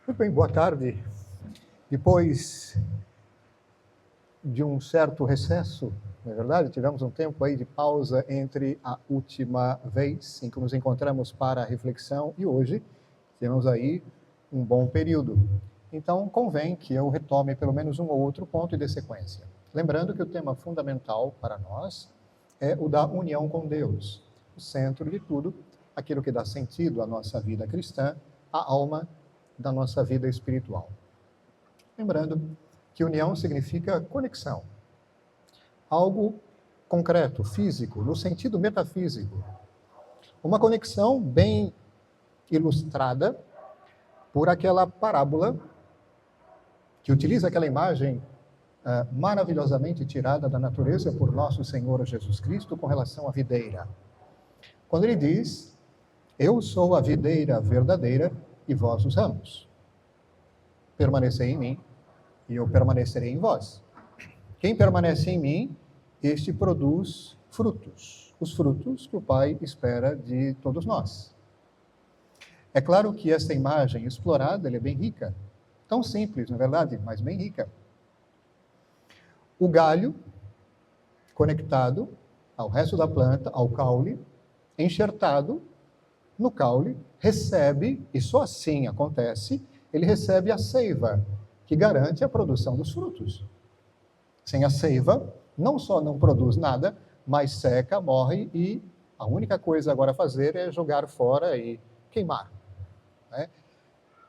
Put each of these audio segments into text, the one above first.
Muito bem, boa tarde. Depois de um certo recesso, não é verdade? Tivemos um tempo aí de pausa entre a última vez em que nos encontramos para a reflexão e hoje temos aí um bom período. Então, convém que eu retome pelo menos um ou outro ponto e dê sequência. Lembrando que o tema fundamental para nós é o da união com Deus, o centro de tudo, aquilo que dá sentido à nossa vida cristã, a alma da nossa vida espiritual. Lembrando que união significa conexão, algo concreto, físico, no sentido metafísico. Uma conexão bem ilustrada por aquela parábola que utiliza aquela imagem maravilhosamente tirada da natureza por nosso Senhor Jesus Cristo com relação à videira. Quando ele diz, eu sou a videira verdadeira e vós os ramos. Permanecei em mim e eu permanecerei em vós. Quem permanece em mim, este produz frutos. Os frutos que o Pai espera de todos nós. É claro que esta imagem explorada ela é bem rica. Tão simples, na verdade, mas bem rica. O galho, conectado ao resto da planta, ao caule, enxertado no caule, recebe, e só assim acontece, ele recebe a seiva, que garante a produção dos frutos. Sem a seiva, não só não produz nada, mas seca, morre, e a única coisa agora a fazer é jogar fora e queimar. Né?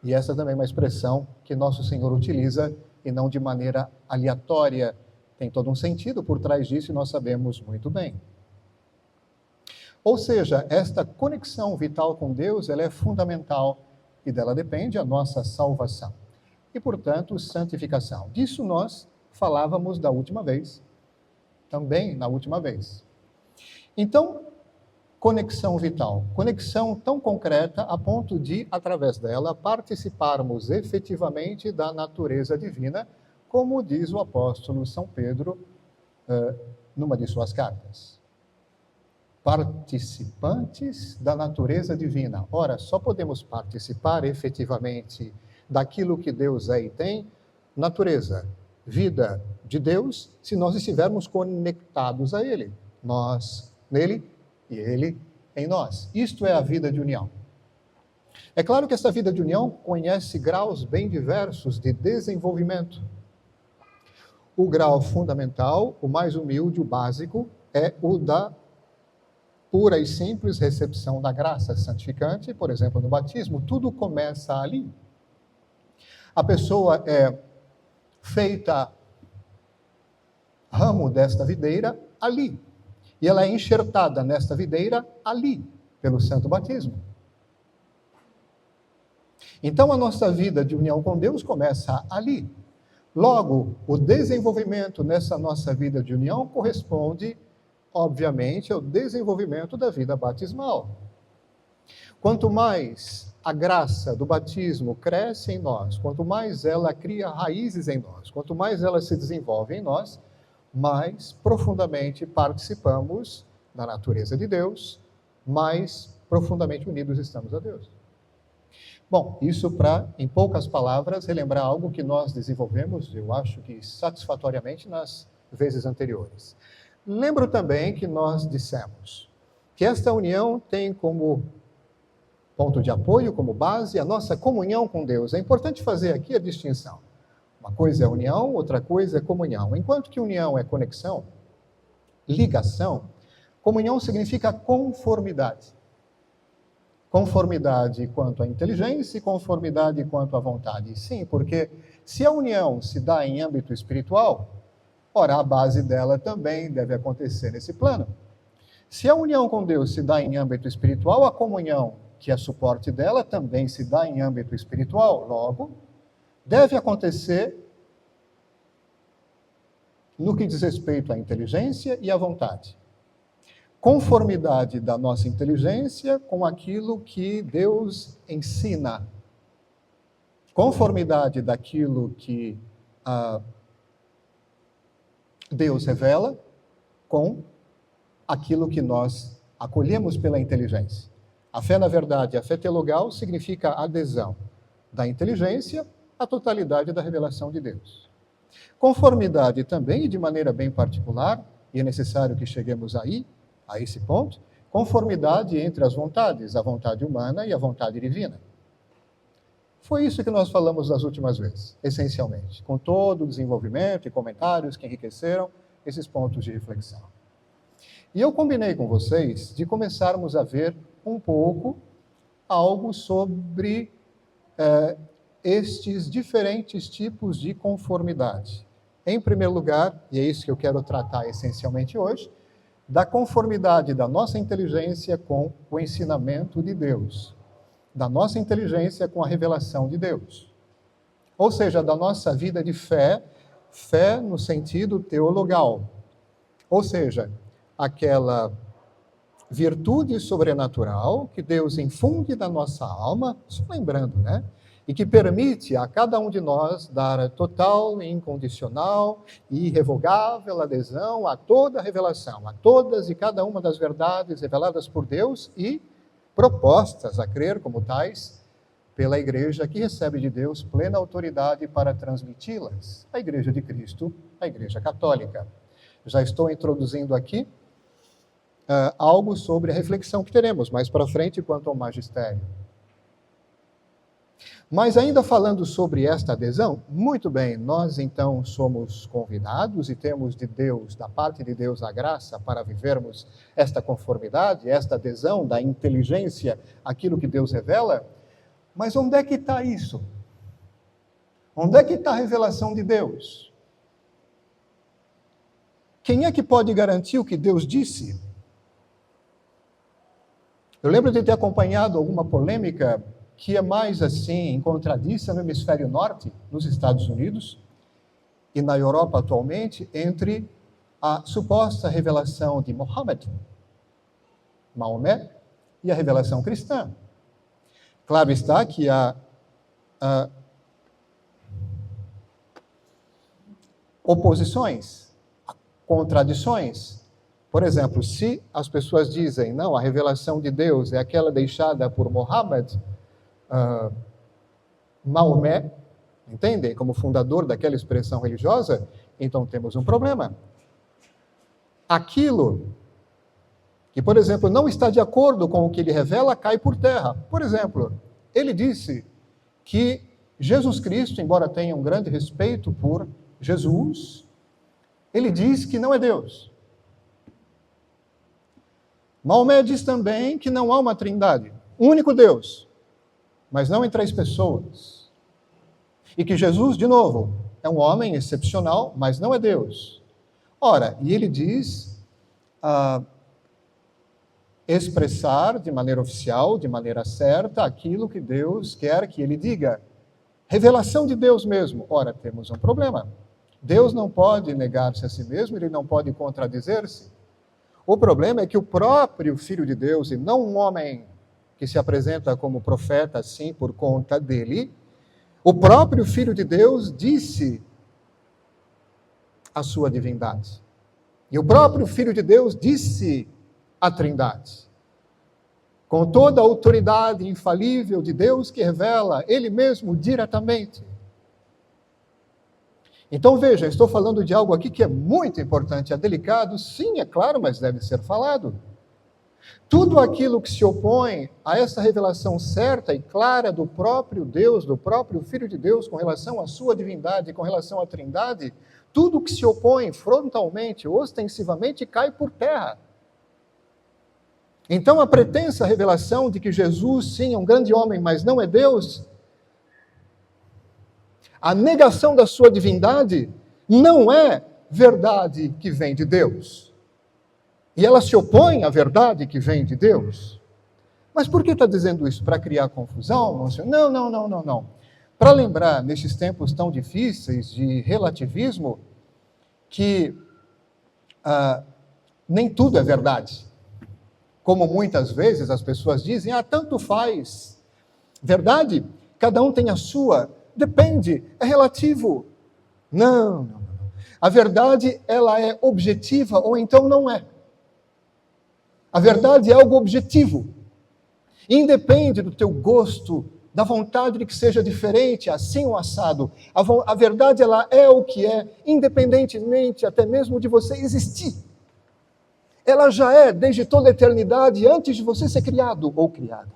E essa também é uma expressão que nosso Senhor utiliza, e não de maneira aleatória. Tem todo um sentido por trás disso, e nós sabemos muito bem. Ou seja, esta conexão vital com Deus, ela é fundamental, e dela depende a nossa salvação. E, portanto, santificação. Disso nós falávamos da última vez, também na última vez. Então, conexão vital, conexão tão concreta a ponto de, através dela, participarmos efetivamente da natureza divina, como diz o apóstolo São Pedro numa de suas cartas. Participantes da natureza divina. Ora, só podemos participar efetivamente daquilo que Deus é e tem, natureza, vida de Deus, se nós estivermos conectados a Ele. Nós nele e Ele em nós. Isto é a vida de união. É claro que essa vida de união conhece graus bem diversos de desenvolvimento. O grau fundamental, o mais humilde, o básico, é o da pura e simples recepção da graça santificante, por exemplo, no batismo. Tudo começa ali. A pessoa é feita ramo desta videira ali. E ela é enxertada nesta videira ali, pelo santo batismo. Então a nossa vida de união com Deus começa ali. Logo, o desenvolvimento nessa nossa vida de união corresponde, obviamente, ao desenvolvimento da vida batismal. Quanto mais a graça do batismo cresce em nós, quanto mais ela cria raízes em nós, quanto mais ela se desenvolve em nós, mais profundamente participamos da natureza de Deus, mais profundamente unidos estamos a Deus. Bom, isso para, em poucas palavras, relembrar algo que nós desenvolvemos, eu acho que satisfatoriamente, nas vezes anteriores. Lembro também que nós dissemos que esta união tem como ponto de apoio, como base, a nossa comunhão com Deus. É importante fazer aqui a distinção. Uma coisa é união, outra coisa é comunhão. Enquanto que união é conexão, ligação, comunhão significa conformidade. Conformidade quanto à inteligência e conformidade quanto à vontade. Sim, porque se a união se dá em âmbito espiritual, ora, a base dela também deve acontecer nesse plano. Se a união com Deus se dá em âmbito espiritual, a comunhão, que é suporte dela, também se dá em âmbito espiritual. Logo, deve acontecer no que diz respeito à inteligência e à vontade. Conformidade da nossa inteligência com aquilo que Deus ensina. Conformidade daquilo que Deus revela com aquilo que nós acolhemos pela inteligência. A fé, na verdade, a fé teologal significa adesão. da inteligência à totalidade da revelação de Deus. Conformidade também, e de maneira bem particular, e é necessário que cheguemos aí, a esse ponto, conformidade entre as vontades, a vontade humana e a vontade divina. Foi isso que nós falamos nas últimas vezes, essencialmente, com todo o desenvolvimento e comentários que enriqueceram esses pontos de reflexão. E eu combinei com vocês de começarmos a ver um pouco algo sobre estes diferentes tipos de conformidade. Em primeiro lugar, e é isso que eu quero tratar essencialmente hoje, da conformidade da nossa inteligência com o ensinamento de Deus, da nossa inteligência com a revelação de Deus. Ou seja, da nossa vida de fé, fé no sentido teologal. Ou seja, aquela virtude sobrenatural que Deus infunde na nossa alma, só lembrando, né? E que permite a cada um de nós dar total, incondicional e irrevogável adesão a toda a revelação, a todas e cada uma das verdades reveladas por Deus e propostas a crer como tais pela Igreja que recebe de Deus plena autoridade para transmiti-las, a Igreja de Cristo, a Igreja Católica. Já estou introduzindo aqui algo sobre a reflexão que teremos mais para frente quanto ao magistério. Mas ainda falando sobre esta adesão, muito bem, nós então somos convidados e temos de Deus, da parte de Deus, a graça para vivermos esta conformidade, esta adesão da inteligência àquilo que Deus revela. Mas onde é que está isso? Onde é que está a revelação de Deus? Quem é que pode garantir o que Deus disse? Eu lembro de ter acompanhado alguma polêmica que é mais assim, encontradiça no hemisfério norte, nos Estados Unidos, e na Europa atualmente, entre a suposta revelação de Maomé, e a revelação cristã. Claro está que há oposições, contradições. Por exemplo, se as pessoas dizem, não, a revelação de Deus é aquela deixada por Maomé, entendem? Como fundador daquela expressão religiosa, então temos um problema. Aquilo que, por exemplo, não está de acordo com o que ele revela, cai por terra. Por exemplo, ele disse que Jesus Cristo, embora tenha um grande respeito por Jesus, ele diz que não é Deus. Maomé diz também que não há uma trindade, um único Deus, mas não em 3 pessoas. E que Jesus, de novo, é um homem excepcional, mas não é Deus. Ora, e ele diz expressar de maneira oficial, de maneira certa, aquilo que Deus quer que ele diga. Revelação de Deus mesmo. Ora, temos um problema. Deus não pode negar-se a si mesmo, ele não pode contradizer-se. O problema é que o próprio Filho de Deus, e não um homem que se apresenta como profeta assim por conta dele, o próprio Filho de Deus disse a sua divindade. E o próprio Filho de Deus disse a Trindade. Com toda a autoridade infalível de Deus que revela ele mesmo diretamente. Então veja, estou falando de algo aqui que é muito importante, é delicado, sim, é claro, mas deve ser falado. Tudo aquilo que se opõe a essa revelação certa e clara do próprio Deus, do próprio Filho de Deus, com relação à sua divindade, com relação à Trindade, tudo que se opõe frontalmente, ostensivamente, cai por terra. Então a pretensa revelação de que Jesus, sim, é um grande homem, mas não é Deus, a negação da sua divindade não é verdade que vem de Deus. E ela se opõe à verdade que vem de Deus. Mas por que está dizendo isso? Para criar confusão, Monsenhor? Não. Para lembrar, nesses tempos tão difíceis de relativismo, que nem tudo é verdade. Como muitas vezes as pessoas dizem, tanto faz. Verdade? Cada um tem a sua. Depende, é relativo. Não. A verdade, ela é objetiva ou então não é. A verdade é algo objetivo. Independe do teu gosto da vontade de que seja diferente, assim ou assado. A verdade, ela é o que é, independentemente até mesmo de você existir. Ela já é desde toda a eternidade, antes de você ser criado ou criada.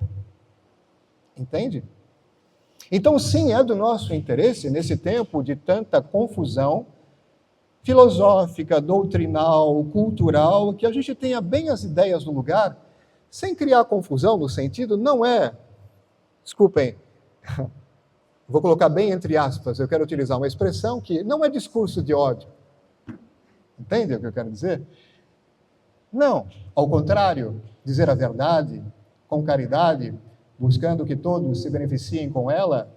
Entende? Então, sim, é do nosso interesse, nesse tempo de tanta confusão filosófica, doutrinal, cultural, que a gente tenha bem as ideias no lugar, sem criar confusão no sentido, não é, desculpem, vou colocar bem entre aspas, eu quero utilizar uma expressão que não é discurso de ódio. Entende o que eu quero dizer? Não, ao contrário, dizer a verdade, com caridade, buscando que todos se beneficiem com ela,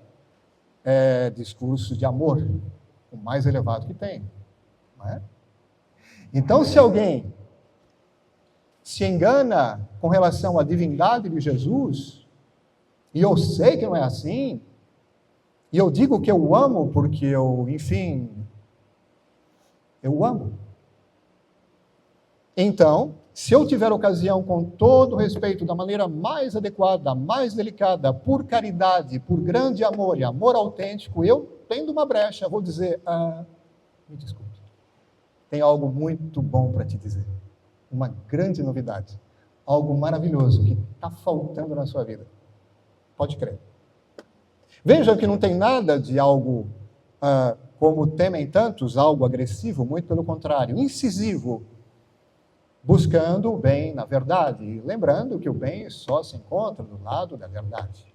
é discurso de amor, o mais elevado que tem. Não é? Então, se alguém se engana com relação à divindade de Jesus, e eu sei que não é assim, e eu digo que eu o amo porque eu o amo. Então, se eu tiver ocasião, com todo respeito, da maneira mais adequada, mais delicada, por caridade, por grande amor e amor autêntico, eu, tendo uma brecha, vou dizer, me desculpe, tem algo muito bom para te dizer. Uma grande novidade. Algo maravilhoso que está faltando na sua vida. Pode crer. Veja que não tem nada de algo, como temem tantos, algo agressivo, muito pelo contrário, incisivo, buscando o bem na verdade, e lembrando que o bem só se encontra do lado da verdade.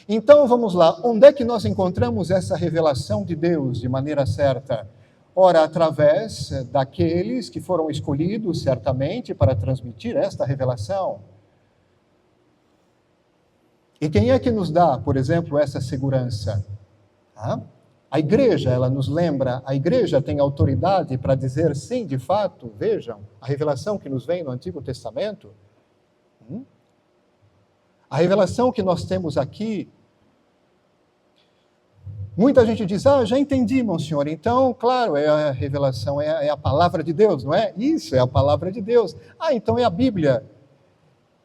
Então, vamos lá, onde é que nós encontramos essa revelação de Deus de maneira certa? Ora, através daqueles que foram escolhidos, certamente, para transmitir esta revelação. E quem é que nos dá, por exemplo, essa segurança? A igreja, ela nos lembra, a igreja tem autoridade para dizer sim, de fato, vejam, a revelação que nos vem no Antigo Testamento. A revelação que nós temos aqui, muita gente diz, já entendi, monsenhor, então, claro, é a revelação, é a palavra de Deus, não é? Isso, é a palavra de Deus. Então é a Bíblia.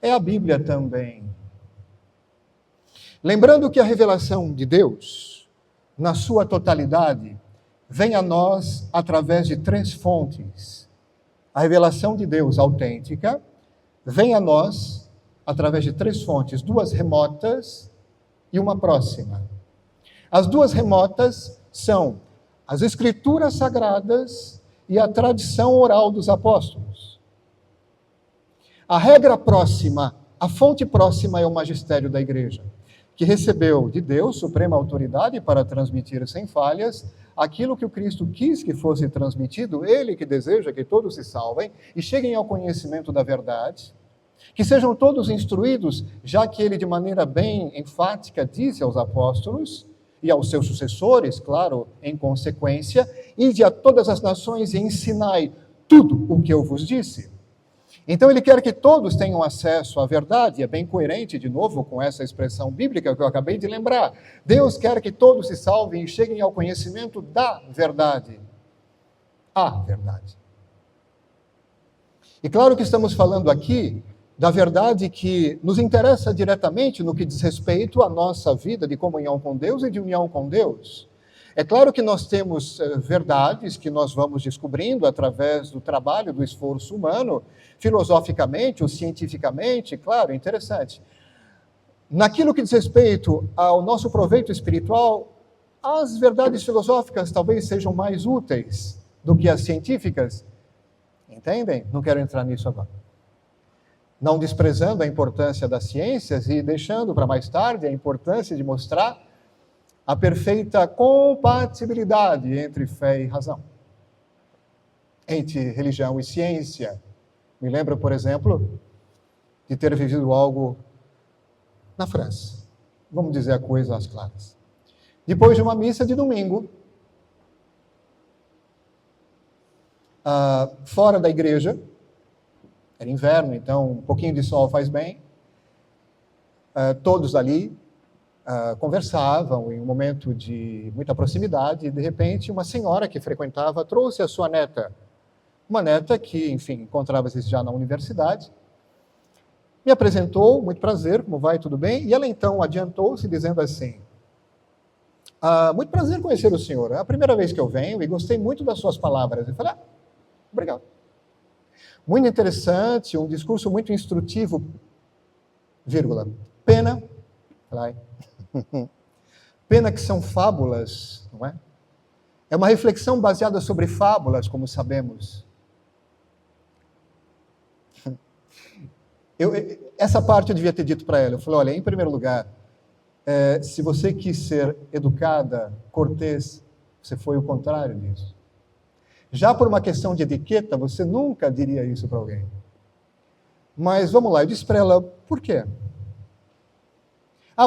É a Bíblia também. Lembrando que a revelação de Deus, na sua totalidade, vem a nós através de 3 fontes. A revelação de Deus autêntica vem a nós através de 3 fontes, 2 remotas e uma próxima. As 2 remotas são as Escrituras Sagradas e a tradição oral dos apóstolos. A regra próxima, a fonte próxima é o magistério da igreja, que recebeu de Deus suprema autoridade para transmitir sem falhas aquilo que o Cristo quis que fosse transmitido, ele que deseja que todos se salvem e cheguem ao conhecimento da verdade, que sejam todos instruídos, já que ele de maneira bem enfática disse aos apóstolos e aos seus sucessores, claro, em consequência, ide a todas as nações e ensinai tudo o que eu vos disse. Então ele quer que todos tenham acesso à verdade, é bem coerente, de novo, com essa expressão bíblica que eu acabei de lembrar. Deus quer que todos se salvem e cheguem ao conhecimento da verdade. A verdade. E claro que estamos falando aqui da verdade que nos interessa diretamente no que diz respeito à nossa vida de comunhão com Deus e de união com Deus. É claro que nós temos verdades que nós vamos descobrindo através do trabalho, do esforço humano, filosoficamente ou cientificamente, claro, interessante. Naquilo que diz respeito ao nosso proveito espiritual, as verdades filosóficas talvez sejam mais úteis do que as científicas. Entendem? Não quero entrar nisso agora. Não desprezando a importância das ciências e deixando para mais tarde a importância de mostrar a perfeita compatibilidade entre fé e razão, entre religião e ciência. Me lembro, por exemplo, de ter vivido algo na França. Vamos dizer a coisa às claras. Depois de uma missa de domingo, fora da igreja, era inverno, então um pouquinho de sol faz bem, todos ali conversavam em um momento de muita proximidade, e de repente uma senhora que frequentava trouxe a sua neta, uma neta que, enfim, encontrava-se já na universidade, Me apresentou, muito prazer, como vai, tudo bem? E ela então adiantou-se dizendo assim, muito prazer conhecer o senhor, é a primeira vez que eu venho e gostei muito das suas palavras. Eu falei, obrigado. Muito interessante, um discurso muito instrutivo, vírgula, pena, pena que são fábulas, não é? É uma reflexão baseada sobre fábulas, como sabemos. Essa parte eu devia ter dito para ela. Eu falei, olha, em primeiro lugar, se você quis ser educada, cortês, você foi o contrário disso. Já por uma questão de etiqueta, você nunca diria isso para alguém. Mas vamos lá, eu disse para ela, por quê?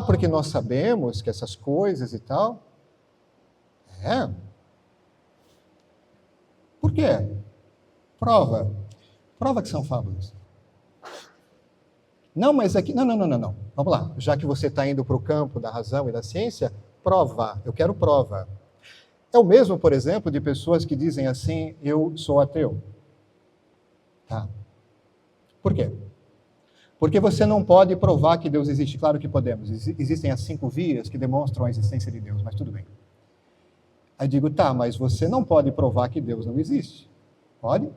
Porque nós sabemos que essas coisas e tal. Por quê? Prova. Prova que são fábulas. Não, mas aqui. Não. Vamos lá. Já que você está indo para o campo da razão e da ciência, prova. Eu quero prova. É o mesmo, por exemplo, de pessoas que dizem assim, eu sou ateu. Tá. Por quê? Porque você não pode provar que Deus existe. Claro que podemos. Existem as 5 vias que demonstram a existência de Deus, mas tudo bem. Aí digo, tá, mas você não pode provar que Deus não existe. Pode?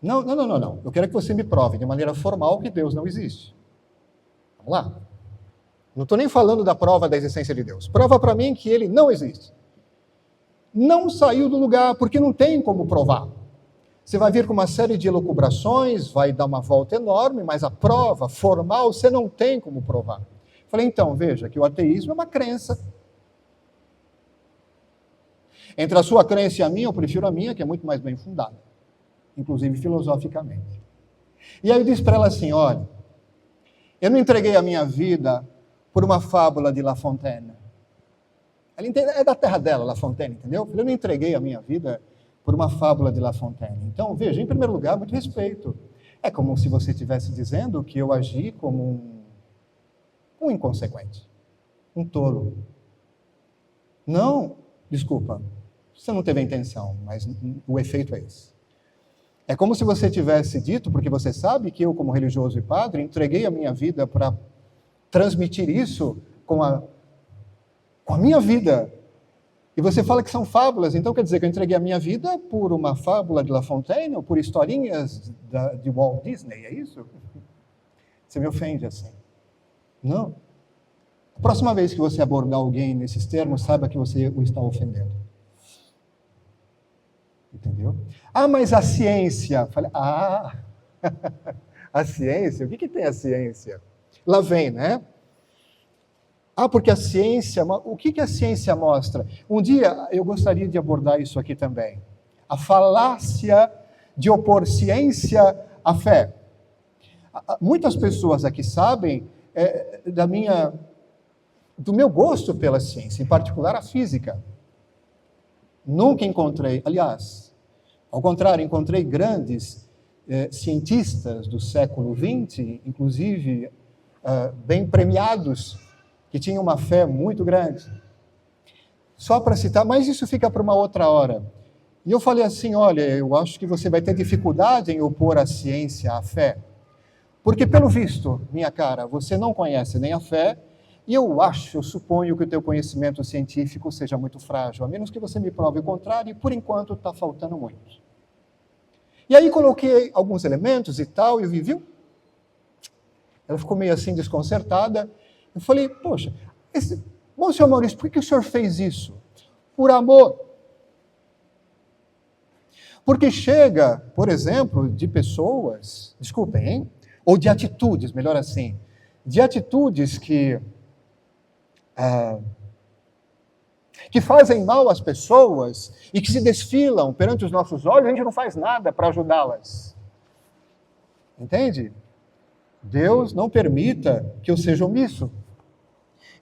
Não. Eu quero que você me prove de maneira formal que Deus não existe. Vamos lá. Não estou nem falando da prova da existência de Deus. Prova para mim que ele não existe. Não saiu do lugar, porque não tem como provar. Você vai vir com uma série de elucubrações, vai dar uma volta enorme, mas a prova formal você não tem como provar. Falei, então, veja que o ateísmo é uma crença. Entre a sua crença e a minha, eu prefiro a minha, que é muito mais bem fundada, inclusive filosoficamente. E aí eu disse para ela assim, olha, eu não entreguei a minha vida por uma fábula de La Fontaine. Ela é da terra dela, La Fontaine, entendeu? Eu não entreguei a minha vida por uma fábula de La Fontaine. Então, veja, em primeiro lugar, muito respeito. É como se você estivesse dizendo que eu agi como um inconsequente, um tolo. Não, desculpa, você não teve a intenção, mas o efeito é esse. É como se você tivesse dito, porque você sabe que eu, como religioso e padre, entreguei a minha vida para transmitir isso com a minha vida. E você fala que são fábulas, então quer dizer que eu entreguei a minha vida por uma fábula de La Fontaine ou por historinhas de Walt Disney, é isso? Você me ofende assim. Não. A próxima vez que você abordar alguém nesses termos, saiba que você o está ofendendo. Entendeu? Mas a ciência. Falei, a ciência? O que tem a ciência? Lá vem, né? Porque a ciência, o que a ciência mostra? Um dia eu gostaria de abordar isso aqui também. A falácia de opor ciência à fé. Muitas pessoas aqui sabem do meu gosto pela ciência, em particular a física. Nunca encontrei, aliás, ao contrário, encontrei grandes cientistas do século XX, inclusive bem premiados, que tinham uma fé muito grande. Só para citar, mas isso fica para uma outra hora. E eu falei assim, olha, eu acho que você vai ter dificuldade em opor a ciência à fé. Porque, pelo visto, minha cara, você não conhece nem a fé, e eu suponho que o teu conhecimento científico seja muito frágil, a menos que você me prove o contrário, e por enquanto está faltando muito. E aí coloquei alguns elementos e tal, e eu vi, viu? Ela ficou meio assim desconcertada. Eu falei, poxa, bom, senhor Maurício, por que o senhor fez isso? Por amor. Porque chega, por exemplo, de pessoas, desculpem, hein? Ou de atitudes, melhor assim, de atitudes que fazem mal às pessoas e que se desfilam perante os nossos olhos, a gente não faz nada para ajudá-las. Entende? Deus não permita que eu seja omisso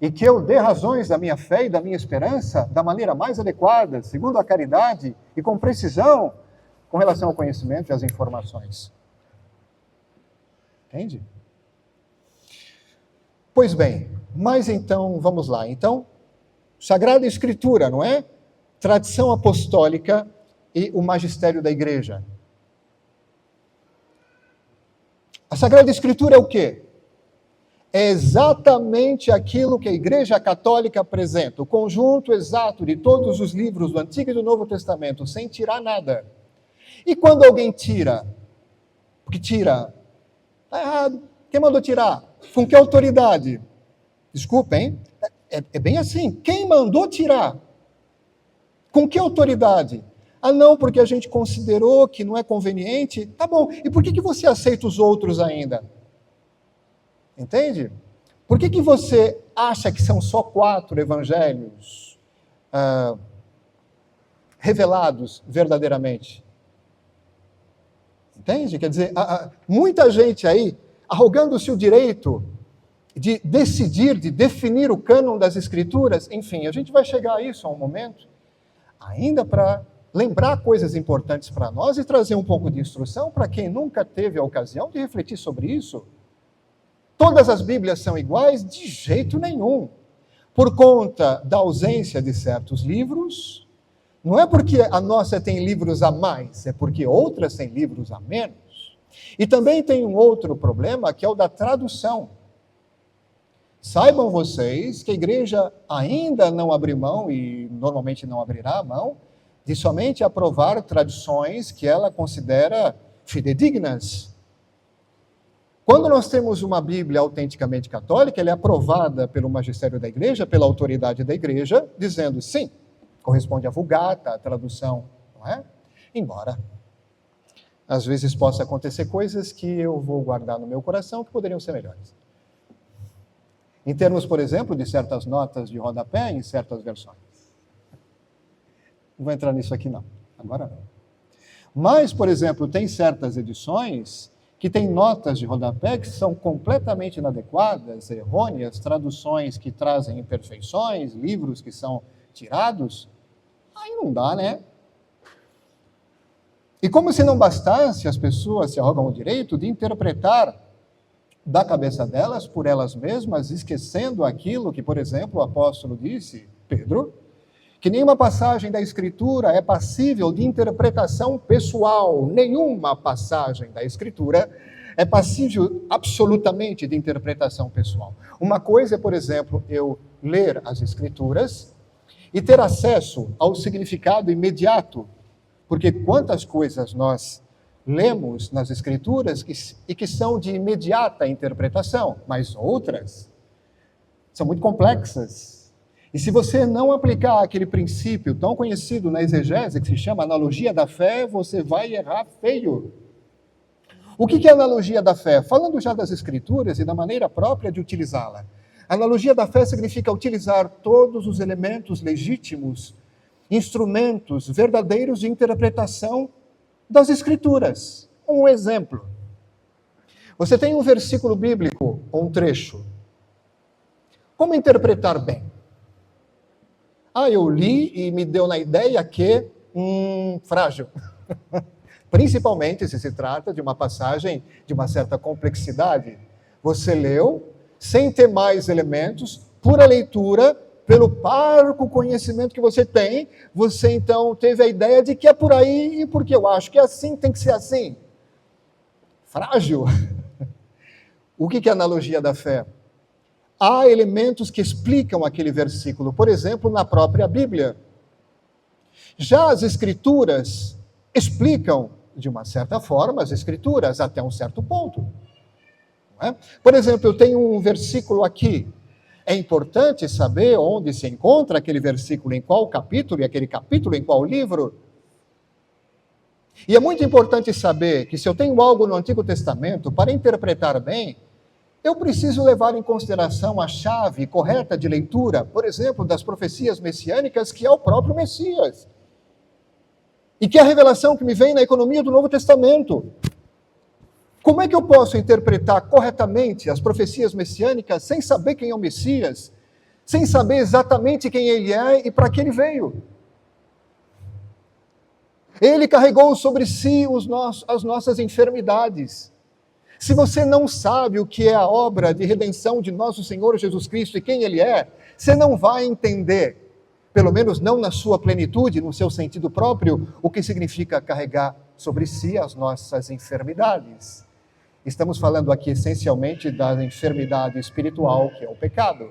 e que eu dê razões da minha fé e da minha esperança da maneira mais adequada, segundo a caridade e com precisão com relação ao conhecimento e às informações. Entende? Pois bem, mas então, vamos lá. Então, Sagrada Escritura, não é? Tradição apostólica e o magistério da igreja. A Sagrada Escritura é o quê? É exatamente aquilo que a Igreja Católica apresenta, o conjunto exato de todos os livros do Antigo e do Novo Testamento, sem tirar nada. E quando alguém tira, porque tira, está errado. Quem mandou tirar? Com que autoridade? Desculpem, é bem assim. Quem mandou tirar? Com que autoridade? Ah, não, porque a gente considerou que não é conveniente. Tá bom, e por que você aceita os outros ainda? Entende? Por que você acha que são só 4 evangelhos revelados verdadeiramente? Entende? Quer dizer, muita gente aí, arrogando-se o direito de decidir, de definir o cânon das Escrituras, enfim, a gente vai chegar a isso a um momento, ainda para lembrar coisas importantes para nós e trazer um pouco de instrução para quem nunca teve a ocasião de refletir sobre isso. Todas as Bíblias são iguais? De jeito nenhum. Por conta da ausência de certos livros, não é porque a nossa tem livros a mais, é porque outras têm livros a menos. E também tem um outro problema, que é o da tradução. Saibam vocês que a igreja ainda não abriu mão, e normalmente não abrirá mão, de somente aprovar tradições que ela considera fidedignas. Quando nós temos uma Bíblia autenticamente católica, ela é aprovada pelo magistério da igreja, pela autoridade da igreja, dizendo sim, corresponde à Vulgata, à tradução, não é? Embora, às vezes possa acontecer coisas que eu vou guardar no meu coração que poderiam ser melhores. Em termos, por exemplo, de certas notas de rodapé em certas versões. Não vou entrar nisso aqui não, agora não. Mas, por exemplo, tem certas edições que têm notas de rodapé que são completamente inadequadas, errôneas, traduções que trazem imperfeições, livros que são tirados. Aí não dá, né? E como se não bastasse, as pessoas se arrogam o direito de interpretar da cabeça delas, por elas mesmas, esquecendo aquilo que, por exemplo, o apóstolo disse, Pedro, que nenhuma passagem da Escritura é passível de interpretação pessoal. Nenhuma passagem da Escritura é passível absolutamente de interpretação pessoal. Uma coisa é, por exemplo, eu ler as Escrituras e ter acesso ao significado imediato, porque quantas coisas nós lemos nas Escrituras e que são de imediata interpretação, mas outras são muito complexas. E se você não aplicar aquele princípio tão conhecido na exegese, que se chama analogia da fé, você vai errar feio. O que é analogia da fé? Falando já das Escrituras e da maneira própria de utilizá-la. Analogia da fé significa utilizar todos os elementos legítimos, instrumentos verdadeiros de interpretação das Escrituras. Um exemplo. Você tem um versículo bíblico, ou um trecho. Como interpretar bem? Eu li e me deu na ideia que, frágil. Principalmente se trata de uma passagem de uma certa complexidade. Você leu, sem ter mais elementos, pura leitura, pelo parco conhecimento que você tem, você então teve a ideia de que é por aí, e porque eu acho que é assim, tem que ser assim. Frágil. O que é a analogia da fé? Há elementos que explicam aquele versículo, por exemplo, na própria Bíblia. Já as Escrituras explicam, de uma certa forma, as Escrituras, até um certo ponto. Não é? Por exemplo, eu tenho um versículo aqui. É importante saber onde se encontra aquele versículo, em qual capítulo, e aquele capítulo em qual livro. E é muito importante saber que se eu tenho algo no Antigo Testamento, para interpretar bem, eu preciso levar em consideração a chave correta de leitura, por exemplo, das profecias messiânicas, que é o próprio Messias. E que é a revelação que me vem na economia do Novo Testamento. Como é que eu posso interpretar corretamente as profecias messiânicas sem saber quem é o Messias, sem saber exatamente quem ele é e para que ele veio? Ele carregou sobre si as nossas enfermidades. Se você não sabe o que é a obra de redenção de nosso Senhor Jesus Cristo e quem Ele é, você não vai entender, pelo menos não na sua plenitude, no seu sentido próprio, o que significa carregar sobre si as nossas enfermidades. Estamos falando aqui essencialmente da enfermidade espiritual, que é o pecado.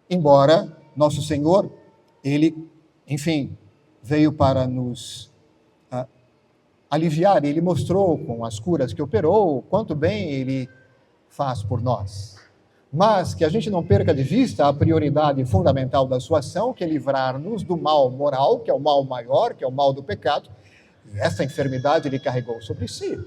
Embora nosso Senhor, Ele, enfim, veio para nos aliviar, Ele mostrou com as curas que operou, quanto bem Ele faz por nós. Mas que a gente não perca de vista a prioridade fundamental da sua ação, que é livrar-nos do mal moral, que é o mal maior, que é o mal do pecado. E essa enfermidade Ele carregou sobre si.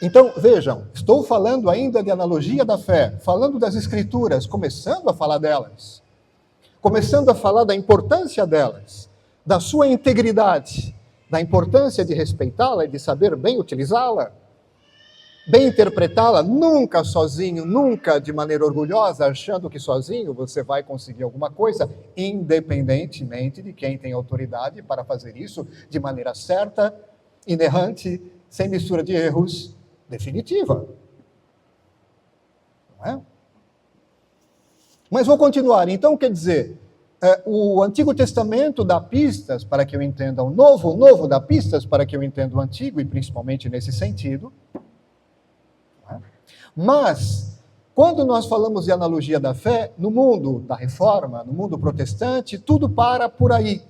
Então, vejam, estou falando ainda de analogia da fé, falando das Escrituras, começando a falar delas, começando a falar da importância delas, da sua integridade, da importância de respeitá-la e de saber bem utilizá-la, bem interpretá-la, nunca sozinho, nunca de maneira orgulhosa, achando que sozinho você vai conseguir alguma coisa, independentemente de quem tem autoridade para fazer isso de maneira certa, inerrante, sem mistura de erros, definitiva. Não é? Mas vou continuar. Então, quer dizer, o Antigo Testamento dá pistas para que eu entenda o Novo dá pistas para que eu entenda o Antigo, e principalmente nesse sentido. Não é? Mas, quando nós falamos de analogia da fé, no mundo da Reforma, no mundo protestante, tudo para por aí.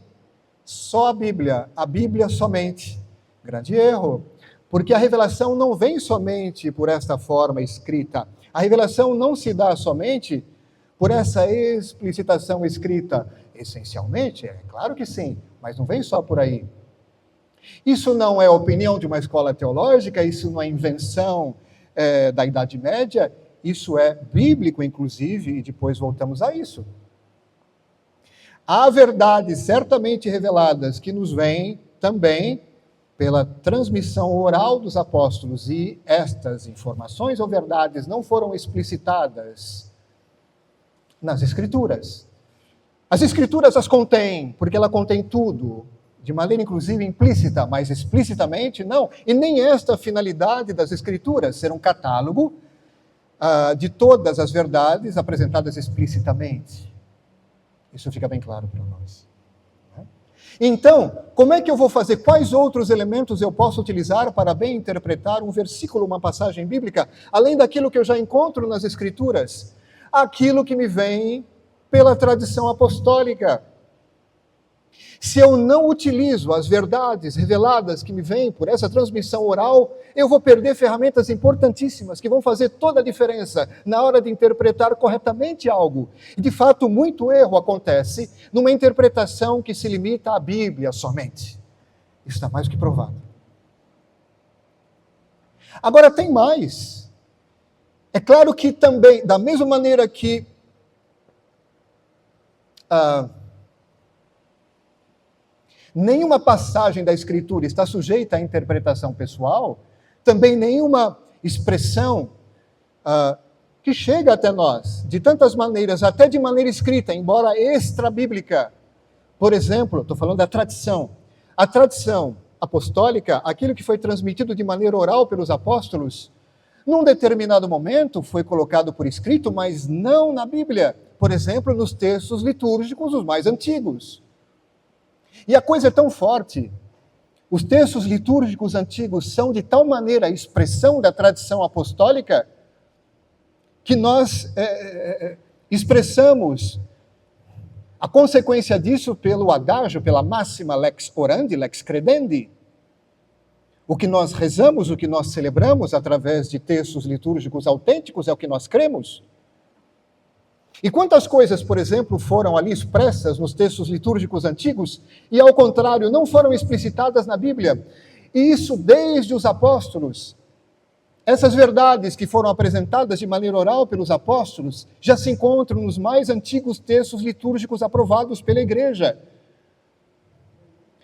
Só a Bíblia somente. Grande erro. Porque a revelação não vem somente por esta forma escrita. A revelação não se dá somente por essa explicitação escrita. Essencialmente, é claro que sim, mas não vem só por aí. Isso não é opinião de uma escola teológica, isso não é invenção da Idade Média, isso é bíblico, inclusive, e depois voltamos a isso. Há verdades certamente reveladas que nos vêm também pela transmissão oral dos apóstolos, e estas informações ou verdades não foram explicitadas nas Escrituras. As Escrituras as contêm, porque ela contém tudo, de maneira inclusive implícita, mas explicitamente não. E nem esta a finalidade das Escrituras, ser um catálogo de todas as verdades apresentadas explicitamente. Isso fica bem claro para nós. Então, como é que eu vou fazer? Quais outros elementos eu posso utilizar para bem interpretar um versículo, uma passagem bíblica, além daquilo que eu já encontro nas Escrituras? Aquilo que me vem pela tradição apostólica. Se eu não utilizo as verdades reveladas que me vêm por essa transmissão oral, eu vou perder ferramentas importantíssimas que vão fazer toda a diferença na hora de interpretar corretamente algo. E, de fato, muito erro acontece numa interpretação que se limita à Bíblia somente. Isso está mais do que provado. Agora, tem mais. É claro que também, da mesma maneira que nenhuma passagem da Escritura está sujeita à interpretação pessoal, também nenhuma expressão que chega até nós, de tantas maneiras, até de maneira escrita, embora extra-bíblica. Por exemplo, estou falando da tradição. A tradição apostólica, aquilo que foi transmitido de maneira oral pelos apóstolos, num determinado momento foi colocado por escrito, mas não na Bíblia. Por exemplo, nos textos litúrgicos, os mais antigos. E a coisa é tão forte, os textos litúrgicos antigos são de tal maneira a expressão da tradição apostólica, que nós expressamos a consequência disso pelo adágio, pela máxima lex orandi, lex credendi. O que nós rezamos, o que nós celebramos através de textos litúrgicos autênticos é o que nós cremos. E quantas coisas, por exemplo, foram ali expressas nos textos litúrgicos antigos e, ao contrário, não foram explicitadas na Bíblia? E isso desde os apóstolos. Essas verdades que foram apresentadas de maneira oral pelos apóstolos já se encontram nos mais antigos textos litúrgicos aprovados pela Igreja.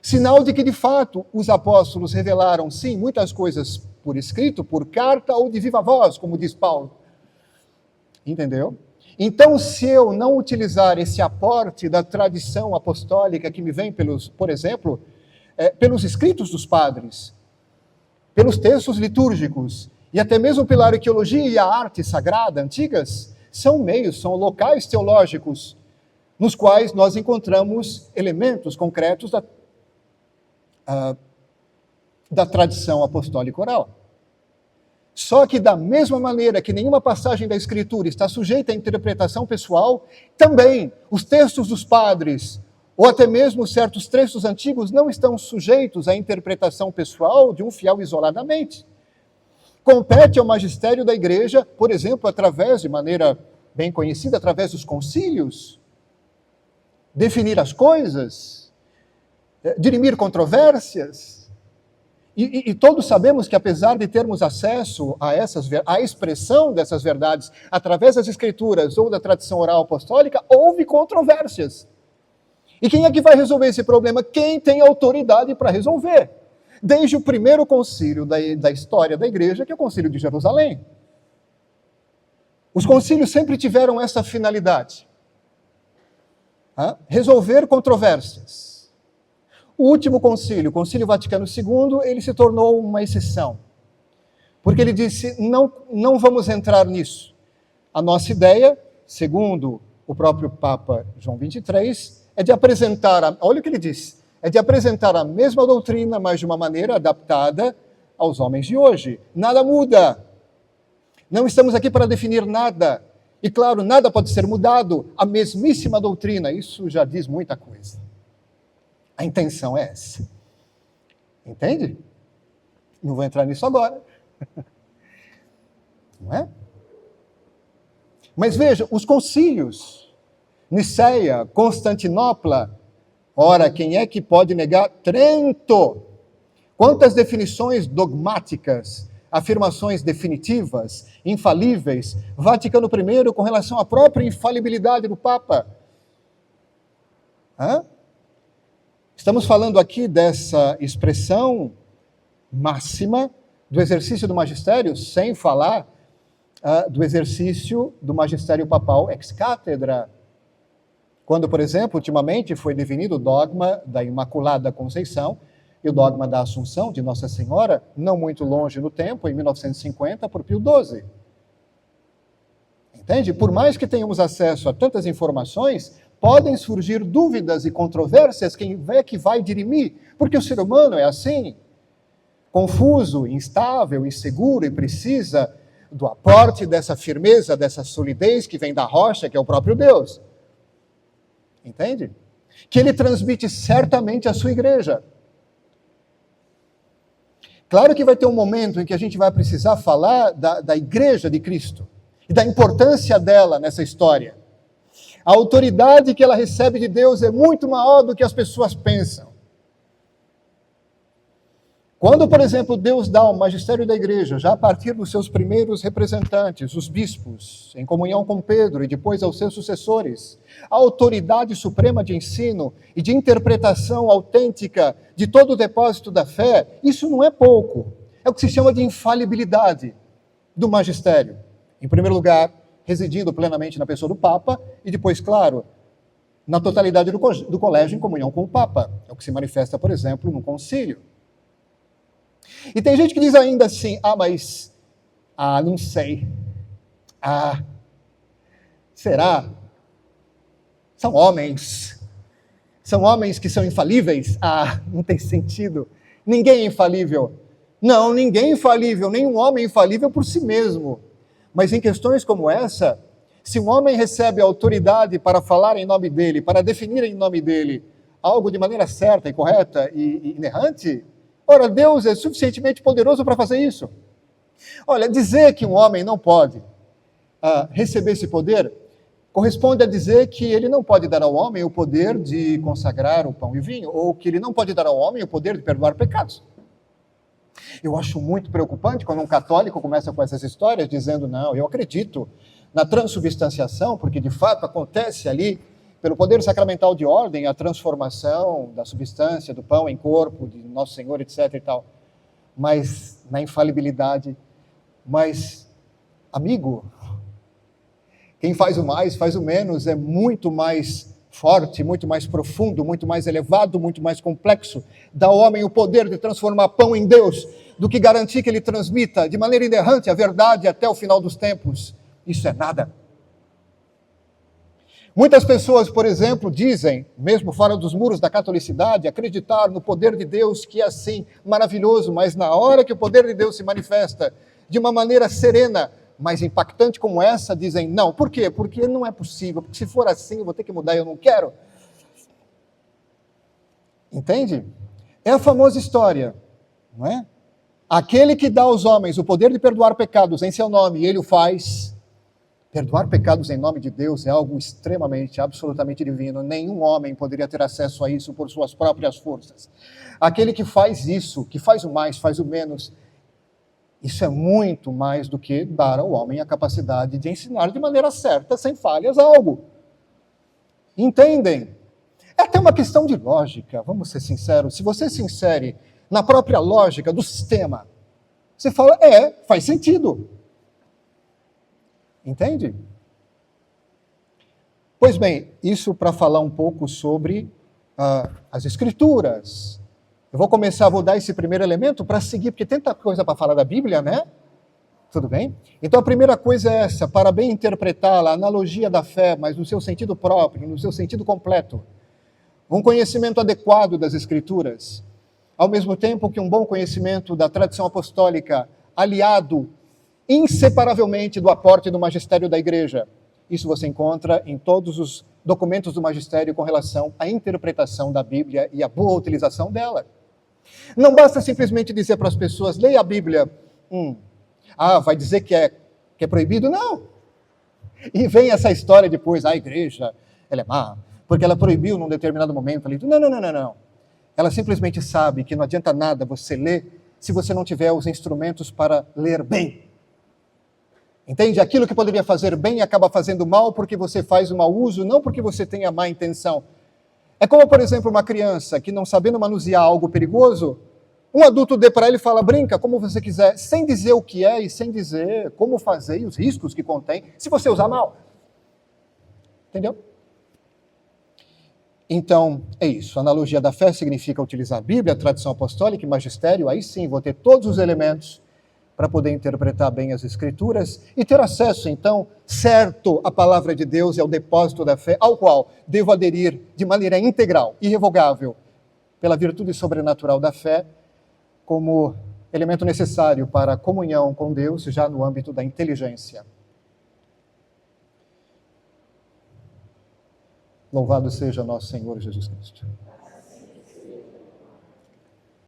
Sinal de que, de fato, os apóstolos revelaram, sim, muitas coisas por escrito, por carta ou de viva voz, como diz Paulo. Entendeu? Então, se eu não utilizar esse aporte da tradição apostólica que me vem por exemplo, pelos escritos dos padres, pelos textos litúrgicos, e até mesmo pela arqueologia e a arte sagrada antigas, são meios, são locais teológicos nos quais nós encontramos elementos concretos da tradição apostólica oral. Só que da mesma maneira que nenhuma passagem da Escritura está sujeita à interpretação pessoal, também os textos dos padres, ou até mesmo certos textos antigos, não estão sujeitos à interpretação pessoal de um fiel isoladamente. Compete ao magistério da igreja, por exemplo, de maneira bem conhecida, através dos concílios, definir as coisas, dirimir controvérsias. E todos sabemos que, apesar de termos acesso à expressão dessas verdades através das Escrituras ou da tradição oral apostólica, houve controvérsias. E quem é que vai resolver esse problema? Quem tem autoridade para resolver? Desde o primeiro concílio da história da igreja, que é o concílio de Jerusalém. Os concílios sempre tiveram essa finalidade. Resolver controvérsias. O último concílio, o Concílio Vaticano II, ele se tornou uma exceção. Porque ele disse, não vamos entrar nisso. A nossa ideia, segundo o próprio Papa João XXIII, é de apresentar, olha o que ele disse, é de apresentar a mesma doutrina, mas de uma maneira adaptada aos homens de hoje. Nada muda. Não estamos aqui para definir nada. E claro, nada pode ser mudado. A mesmíssima doutrina, isso já diz muita coisa. A intenção é essa. Entende? Não vou entrar nisso agora. Não é? Mas veja, os concílios, Niceia, Constantinopla, ora, quem é que pode negar? Trento! Quantas definições dogmáticas, afirmações definitivas, infalíveis, Vaticano I com relação à própria infalibilidade do Papa. Estamos falando aqui dessa expressão máxima do exercício do magistério, sem falar do exercício do magistério papal ex cátedra. Quando, por exemplo, ultimamente foi definido o dogma da Imaculada Conceição e o dogma da Assunção de Nossa Senhora, não muito longe no tempo, em 1950, por Pio XII. Entende? Por mais que tenhamos acesso a tantas informações, podem surgir dúvidas e controvérsias, quem é que vai dirimir? Porque o ser humano é assim, confuso, instável, inseguro e precisa do aporte dessa firmeza, dessa solidez que vem da rocha, que é o próprio Deus. Entende? Que ele transmite certamente à sua igreja. Claro que vai ter um momento em que a gente vai precisar falar da igreja de Cristo e da importância dela nessa história. A autoridade que ela recebe de Deus é muito maior do que as pessoas pensam. Quando, por exemplo, Deus dá ao magistério da igreja, já a partir dos seus primeiros representantes, os bispos, em comunhão com Pedro e depois aos seus sucessores, a autoridade suprema de ensino e de interpretação autêntica de todo o depósito da fé, isso não é pouco. É o que se chama de infalibilidade do magistério. Em primeiro lugar, residindo plenamente na pessoa do Papa, e depois, claro, na totalidade do colégio em comunhão com o Papa. É o que se manifesta, por exemplo, no concílio. E tem gente que diz ainda assim, não sei. Será? São homens que são infalíveis? Não tem sentido. Ninguém é infalível. Não, ninguém é infalível, nenhum homem é infalível por si mesmo. Mas em questões como essa, se um homem recebe a autoridade para falar em nome dele, para definir em nome dele algo de maneira certa e correta e inerrante, ora, Deus é suficientemente poderoso para fazer isso. Olha, dizer que um homem não pode receber esse poder corresponde a dizer que ele não pode dar ao homem o poder de consagrar o pão e o vinho, ou que ele não pode dar ao homem o poder de perdoar pecados. Eu acho muito preocupante quando um católico começa com essas histórias dizendo, não, eu acredito na transubstanciação, porque de fato acontece ali, pelo poder sacramental de ordem, a transformação da substância, do pão em corpo, de Nosso Senhor, etc. e tal. Mas na infalibilidade, amigo, quem faz o mais, faz o menos, é muito mais forte, muito mais profundo, muito mais elevado, muito mais complexo. Dá ao homem o poder de transformar pão em Deus, do que garantir que ele transmita de maneira inerrante a verdade até o final dos tempos. Isso é nada. Muitas pessoas, por exemplo, dizem, mesmo fora dos muros da catolicidade, acreditar no poder de Deus, que é assim maravilhoso, mas na hora que o poder de Deus se manifesta de uma maneira serena, mas impactante como essa, dizem não. Por quê? Porque não é possível, porque se for assim eu vou ter que mudar, eu não quero. Entende? É a famosa história, não é? Aquele que dá aos homens o poder de perdoar pecados em seu nome, e ele o faz. Perdoar pecados em nome de Deus é algo extremamente, absolutamente divino. Nenhum homem poderia ter acesso a isso por suas próprias forças. Aquele que faz isso, que faz o mais, faz o menos, isso é muito mais do que dar ao homem a capacidade de ensinar de maneira certa, sem falhas, algo. Entendem? É até uma questão de lógica, vamos ser sinceros. Se você se insere na própria lógica do sistema, você fala, faz sentido. Entende? Pois bem, isso para falar um pouco sobre as Escrituras. Eu vou dar esse primeiro elemento para seguir, porque tem tanta coisa para falar da Bíblia, né? Tudo bem? Então a primeira coisa é essa, para bem interpretá-la, a analogia da fé, mas no seu sentido próprio, no seu sentido completo. Um conhecimento adequado das Escrituras, ao mesmo tempo que um bom conhecimento da tradição apostólica, aliado inseparavelmente do aporte do magistério da igreja. Isso você encontra em todos os documentos do magistério com relação à interpretação da Bíblia e a boa utilização dela. Não basta simplesmente dizer para as pessoas, leia a Bíblia. Vai dizer que é proibido? Não. E vem essa história depois, a igreja, ela é má, porque ela proibiu num determinado momento. Não. Ela simplesmente sabe que não adianta nada você ler se você não tiver os instrumentos para ler bem. Entende? Aquilo que poderia fazer bem acaba fazendo mal porque você faz um mau uso, não porque você tenha má intenção. É como, por exemplo, uma criança que não sabendo manusear algo perigoso, um adulto dê para ele e fala, brinca como você quiser, sem dizer o que é e sem dizer como fazer e os riscos que contém, se você usar mal. Entendeu? Então, é isso. A analogia da fé significa utilizar a Bíblia, a tradição apostólica e magistério, aí sim vou ter todos os elementos para poder interpretar bem as Escrituras e ter acesso, então, certo à palavra de Deus e ao depósito da fé, ao qual devo aderir de maneira integral, irrevogável, pela virtude sobrenatural da fé, como elemento necessário para a comunhão com Deus, já no âmbito da inteligência. Louvado seja nosso Senhor Jesus Cristo.